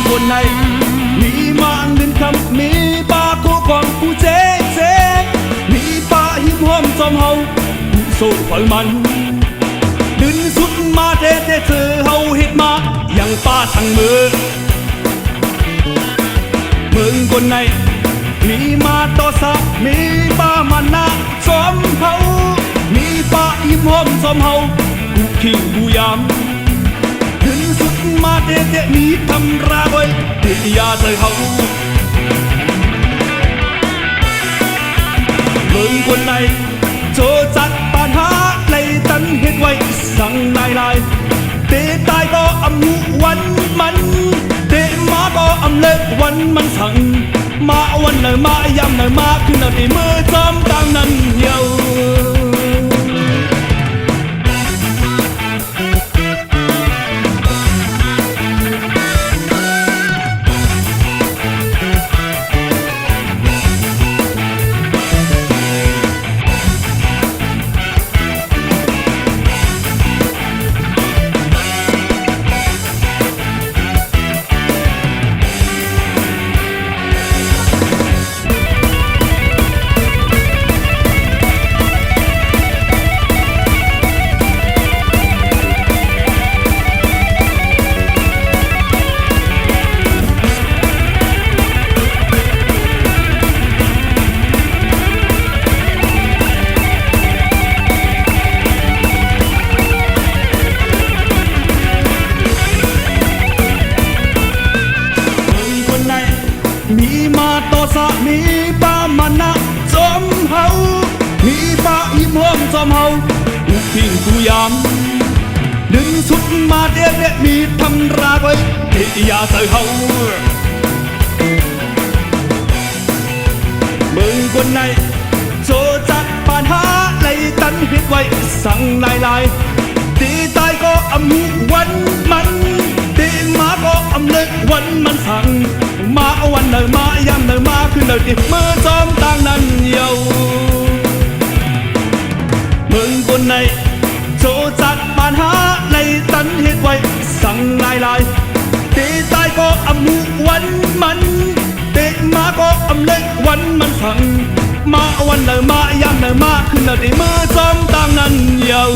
คนในมีมาอังดินคำมีป่าโคกองผู้เจ๊เจ๊มีป่าหิมห้อมจอมเฮาผู้โซ่ไฟมันดินสุดมาเจ๊เจ๊เธอเฮาเฮ็ดมาอย่างป่าทางมือเมืองคนในมีมาต่อสะมีป่ามันนาจอมเฮามีป่าหิมห้อมจอมเฮาผู้ขิวผู้ยามดินสุดมาเจ๊เจ๊มีทำราไว้เดียาเธอเขาเมืองคนในโจจัดปัญหาในตันเฮ็ดไว้สั่งนายเตะตายก็อำหูวันมันเตะมาก็อำเล็กวันมันสั่งมาวันไหนมายำไหนมาขึ้นเอาที่มือจอมกลางนั้นเหี่ยวมีมาต่อสะมีป่ามันนะจอมเฮามีป่าหิมห้อมจอมเฮาผู้ทิ้งผู้ยามดึงสุดมาเด็ดมีทำราไว้เดียาเธอเฮาเมืองคนในโจจัดปัญหาในตันเฮ็ดไว้สั่งนายตีตายก็อำหูวันมันตีมาก็อำเล็กวันมันสั่งมาวันไหนมายำไหนมาขึ้นเอาที่มือจอมต่างนั้นเหี่ยวเมืองคนในโจจัดปัญหาในตันเฮ็ดไว้สั่งนายตีตายก็อำหูวันมันเตะมาก็อำเล็กวันมันสั่งมาวันไหนมายำไหนมาขึ้นเอาที่มือจอมต่างนั้นเหี่ยว